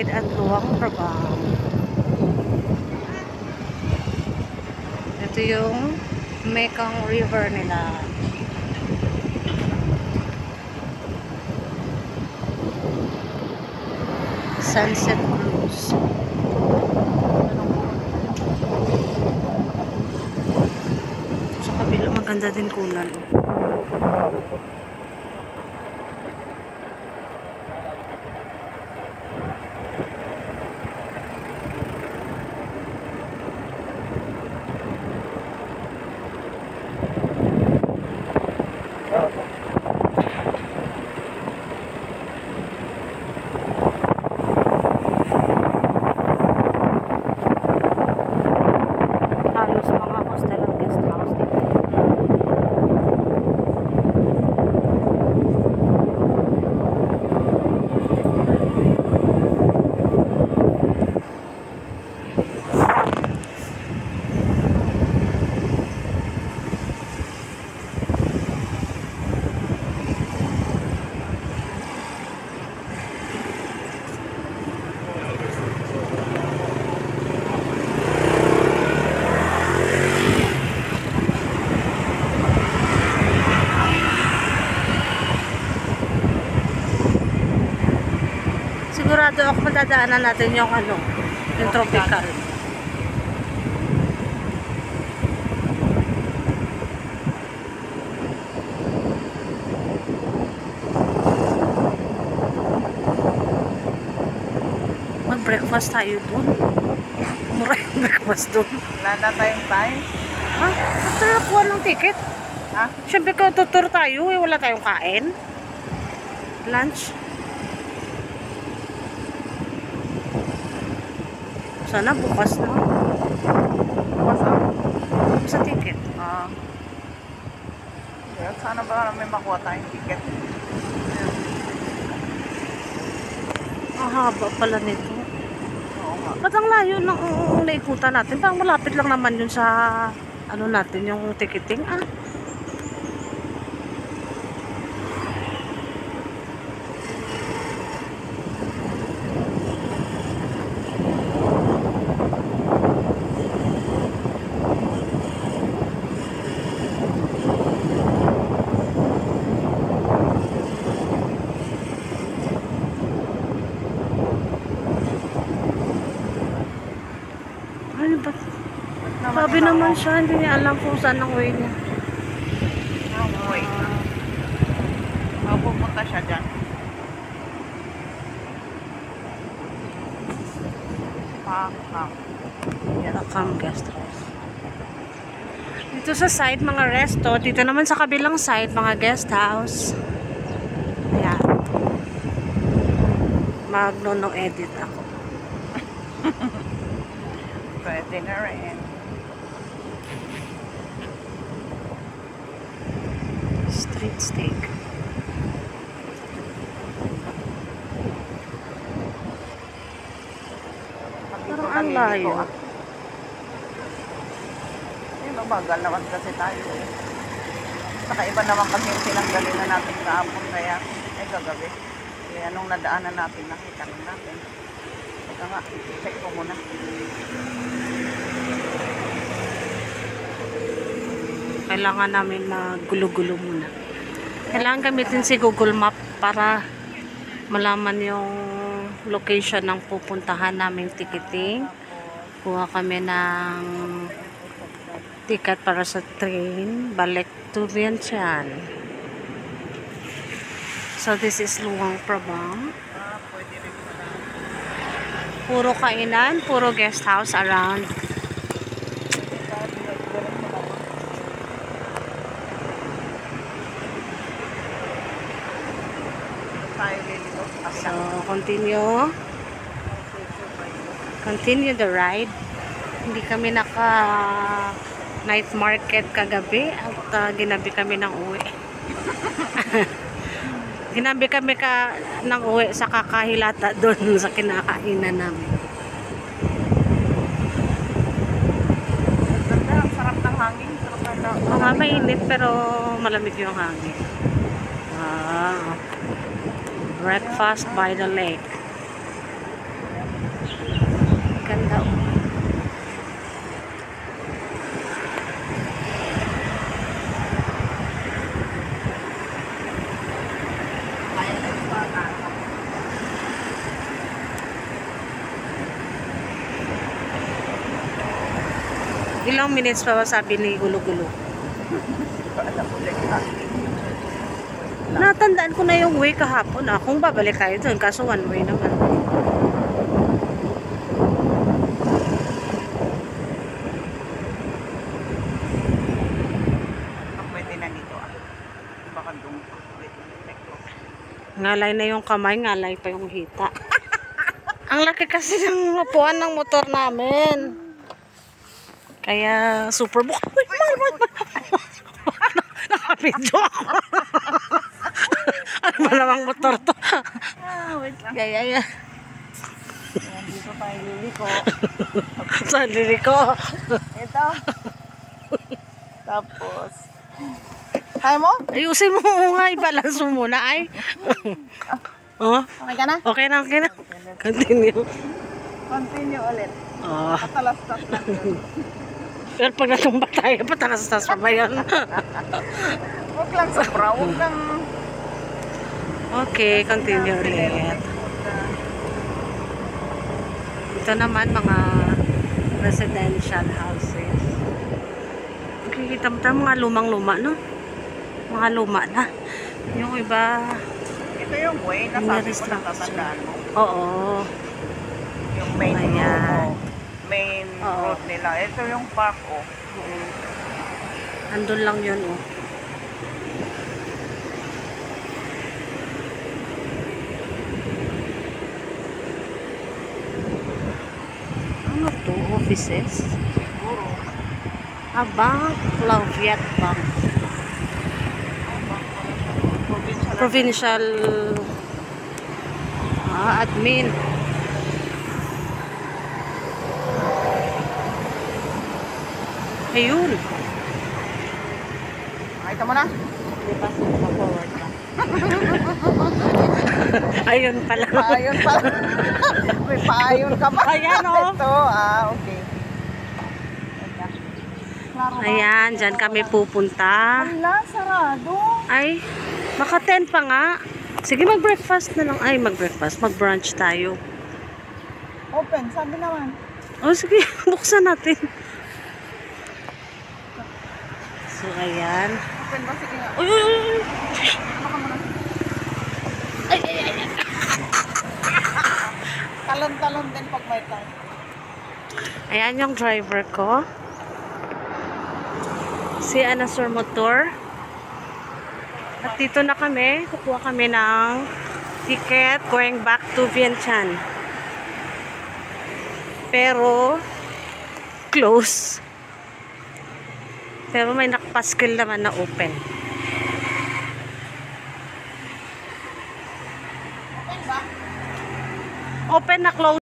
ride at Luang Prabang. Ito yung Mekong River nila. Sunset Cruise. Sa kabila maganda din kunan. Halos mga hostel at guest house dito. Sigurado ako madadaanan natin yung ano, yung tropical. Mag-breakfast tayo dun. Mura yung breakfast dun. Wala na tayong time. Ha? Basta nakuha ng ticket. Ha? Siyempre ko tutur tayo eh, wala tayong kain. Lunch. Sana bukas na. Bukas ah. Sa ticket. Sana ba may makuha tayong ticket? Ang haba pala nito. Oo nga. Ba't ang layo ng naikutan natin? Parang malapit lang naman yun sa ano natin, yung ticketing. Ah. Ano ba? Sabi naman siya, hindi niya alam kung saan ang way niya. Wait. Pupunta siya dyan. Welcome guest house. Dito sa side, mga resto. Dito naman sa kabilang side, mga guest house. Ayan. Magnono edit ako. Pwede na rin. Street steak. Parang ang layo. Mabagal naman kasi tayo eh. Saka iba naman kasi yung pinanggaling na natin kahapon kaya kagabi. Kaya nung nadaanan natin, nakita rin natin. Ito nga, check ko muna. Kailangan namin magulo-gulo muna. Kailangan gamitin si Google Map para malaman yung location ng pupuntahan naming ticketing. Kuha kami ng ticket para sa train balik to Vientiane. So this is Luang Prabang. Puro kainan, puro guest house around. So continue the ride. Hindi kami naka night market kagabi at ginabi kami ng uwi. Ginabi kami ng uwi sa kakahilata doon sa kinakainan namin. Ang sarap ng hangin. Mainit pero malamig yung hangin. Breakfast by the lake. Ilang minutes pa ba sabi ni Gulo-Gulo? Alam ko din na. Natandaan ko na yung way kahapon. Kung babalik tayo doon, kaso one way naman. Pwede na dito Baka doon. Ngalay na yung kamay, ngalay pa yung hita. Ang laki kasi ng upuan ng motor namin. Kaya super book. Uy, nakapidyo ako. Ano ba namang motor to? Wait lang. Gaya. Dito tayo liliko. Sa liliko. Ito. Tapos. Kaya mo? Ayusin mo nga, i-balance mo muna ay. Oh, Okay ka na? okay na. Continue. Continue ulit. Oh. Patalastas lang yun. Pero pag natumba tayo, patakas-tas pa ba yun? Huwag lang sobra. Huwag lang. Okay, continue ulit. Ito naman mga residential houses. Makikita mo tayo mga lumang-luma, no? Mga luma na. Yung iba, Ito yung way na sabi ko natatandaan mo. oo. Yung main Ayan. main Oo. road nila. Ito yung park Andun lang yun, oh. Ano to? Offices? Siguro. Bank, Laviat Bank. Provincial admin. Ayun. Nakita mo na? Forward ka. Ayun pala. Paayon pa. May paayon ka pa. Ayan, oh. Ito, okay. Klaro ba? Ayan, dyan kami pupunta. Wala, sarado. Ay, baka 10 pa nga. Sige, mag-breakfast na lang. Ay, mag-breakfast. Mag-brunch tayo. Open, sabi naman. Oh, sige. Buksan natin. So, ayan. Open ba? Sige nga. Uy, uy, uy. Baka mo na. Ay. Talon-talon din pag may time. Ayan yung driver ko. Si Anasur Motor. At dito na kami. Kukuha kami ng ticket going back to Vientiane. Pero, close. Pero may nakapaskil naman na open. Open ba? Open na close.